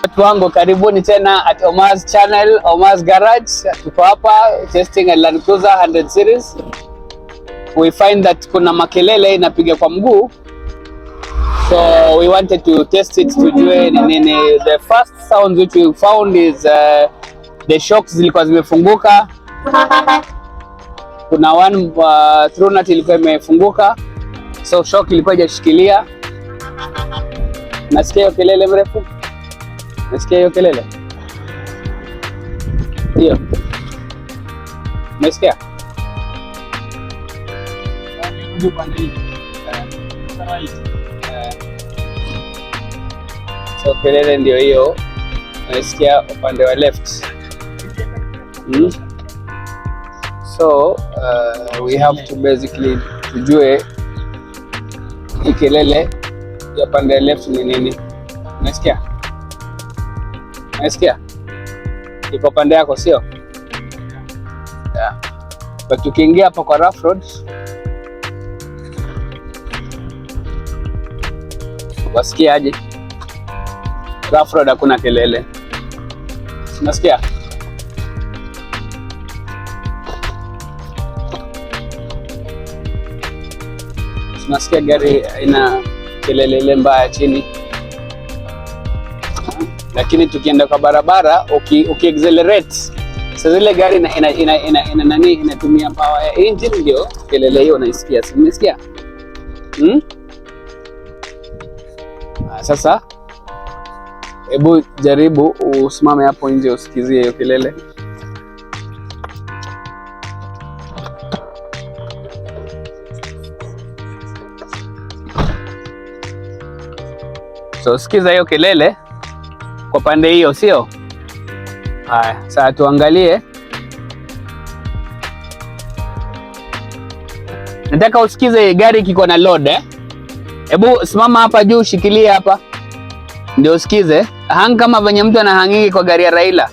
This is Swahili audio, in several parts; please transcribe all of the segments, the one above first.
Watu wangu, karibuni tena at Omar's channel, Omar's Garage. Tuko hapa testing a Land Cruiser 100 series. We find that kuna makelele inapiga kwa mguu, so we wanted to test it tujue ni nini. The first sound which we found is the shocks zilikuwa zimefunguka. Kuna one through nut ilikuwa imefunguka, so shock ilikuwa haijashikilia. Nasikia hiyo kelele mrefu? Nasikia hiyo kelele? Hiyo. Nasikia? So kelele ndio hiyo. Nasikia upande wa left. So we have to basically tujue hii kelele ya pande ya left ni nini. Nasikia? Nasikia? Iko pande yako sio? Yeah. But tukiingia hapa kwa rough road, wasikia aje? Rough road hakuna kelele. Nasikia? Nasikia gari ina kelele ile mbaya chini. Lakini tukienda kwa barabara uki-accelerate, sasa zile gari inatumia power ya engine, ndio kelele hiyo unaisikia. Umesikia? Sasa hebu jaribu usimame hapo nje usikizie hiyo kelele. So sikiza hiyo kelele kwa pande hiyo, sio? Haya, sasa tuangalie. Nataka usikize gari kiko na load Hebu simama hapa juu, shikilia hapa. Ndio usikize. Hang kama venye mtu anahangingi kwa gari ya Raila.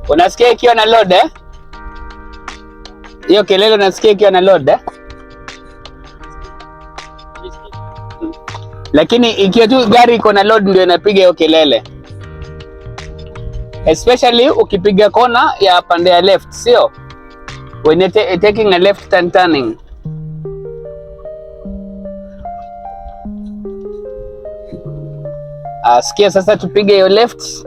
Unasikia ikiwa na load Hiyo kelele unasikia ikiwa na load Lakini ikiwa tu gari iko na load ndio inapiga hiyo kelele. Especially ukipiga kona ya pande ya left, sio? When you're taking a left turn turning. Sikia sasa tupige hiyo left.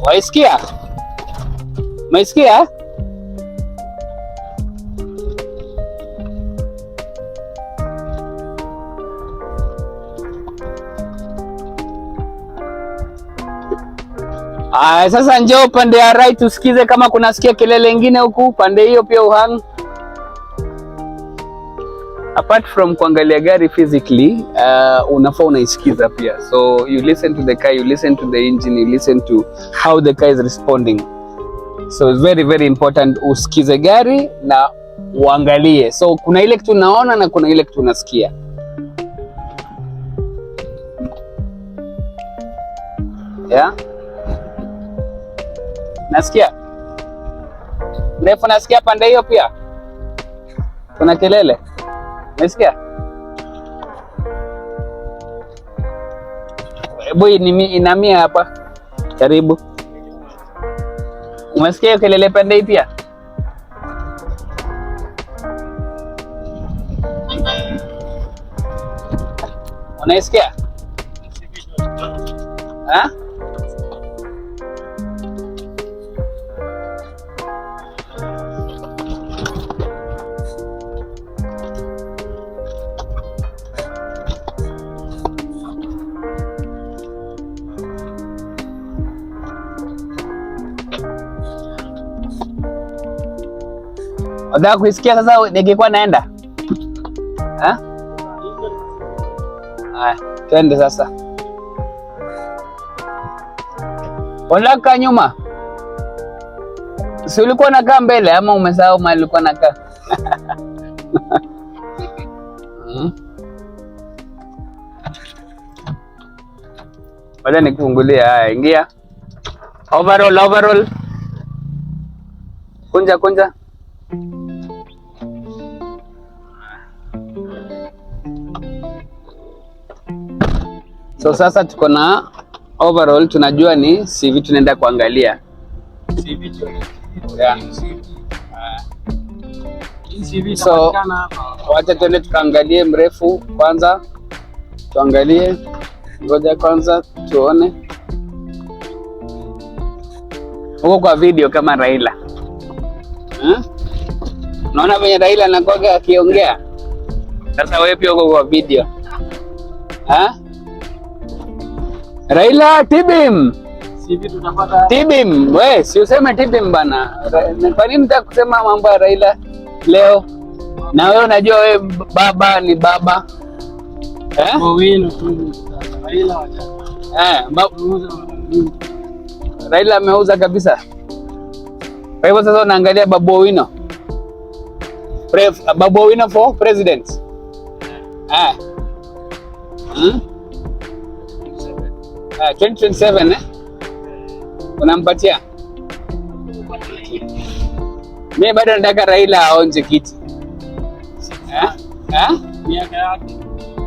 Waisikia? Maisikia? Sasa njoo pande ya right usikize kama kuna sikia kelele nyingine huku pande hiyo pia uhang. Apart from kuangalia gari physically, unafaa unaisikiza pia. So you listen to the car, you listen to the engine, you listen to how the car is responding. So it's very very important usikize gari na uangalie. So kuna ile kitu unaona na kuna ile kitu unasikia. Yeah? Nasikia? Ndefu nasikia pande hiyo pia. Kuna kelele. Nasikia? Hebu inamia hapa. Karibu. Umesikia kelele pande hii pia? Unaisikia? Unataka kuisikia sasa nikikuwa naenda? Twende sasa. Unataka nyuma? Si ulikuwa unakaa mbele ama umesahau mahali ulikuwa unakaa? Wacha nikufungulie. Haya, ingia. Overall. Kunja. So sasa tuko na overall, tunajua ni CV tunaenda kuangalia. CV tu. Yeah. So wacha tuende tukaangalie mrefu kwanza. Tuangalie. Ngoja kwanza tuone. Huko kwa video kama Raila. Unaona venye Raila anakuwa akiongea? Sasa wewe pia uko kwa video. Raila Tibim. CV tutapata. Tibim, we si useme Tibim bana. Kwa nini nataka kusema mambo ya Raila leo? Na wewe unajua wewe baba ni baba. Bowino tu. Raila wacha. Raila ameuza kabisa. Kwa hivyo sasa unaangalia Babu Owino. Babu Owino for president. 2027 unampatia? Mimi bado nataka Raila aonje kiti.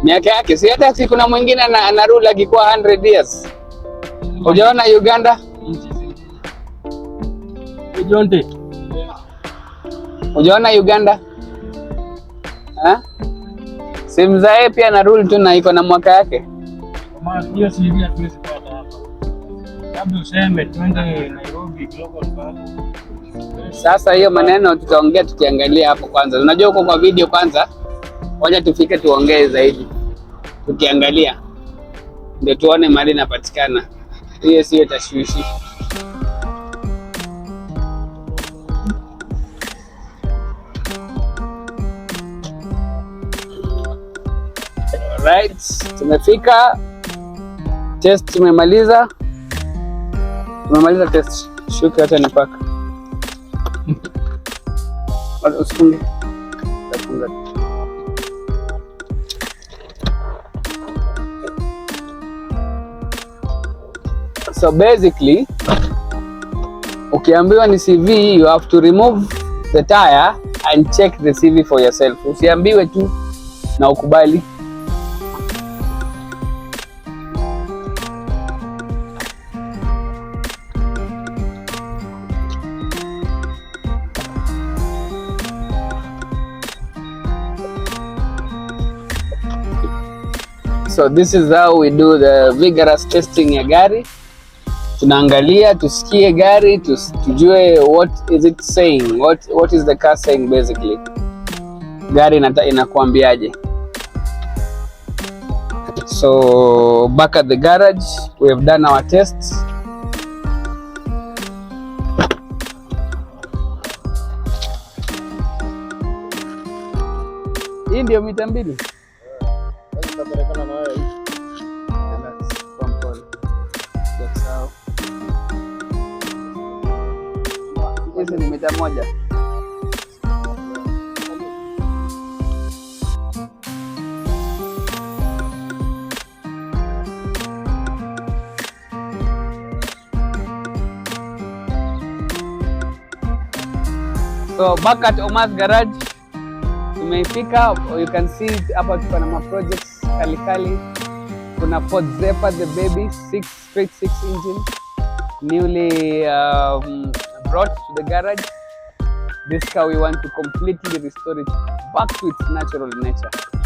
Miaka yake. Si hata si kuna mwingine anarula akikuwa 100 years. Ujaona Uganda? Ujaona Uganda? Simzae pia na rule tu na iko na mwaka yake. Kama hiyo CV hatuwezi pata hapa. Labda useme twende Nairobi Global Park. Sasa hiyo maneno tutaongea tukiangalia hapo kwanza. Unajua uko kwa video kwanza. Wacha tufike tuongee zaidi. Tukiangalia ndio tuone mali inapatikana. Hiyo sio tashwishi. Right, tumefika. Test tumemaliza. Tumemaliza test. Shuka hata nipaka. Usifunge. So basically, ukiambiwa ni CV, you have to remove the tire and check the CV for yourself. Usiambiwe tu na ukubali. So this is how we do the vigorous testing ya gari. Tunaangalia, tusikie gari, tujue what is it saying, what is the car saying basically. Gari inakuambiaje. So back at the garage, we have done our tests. Hii ndio mita mbili. Hizi ni mita moja. So back at Omar's garage, tumefika. You can see hapa tuko na ma projects kali. Kuna Ford Zephyr the baby 6 engine newly brought to the garage. This car we want to completely restore it back to its natural nature.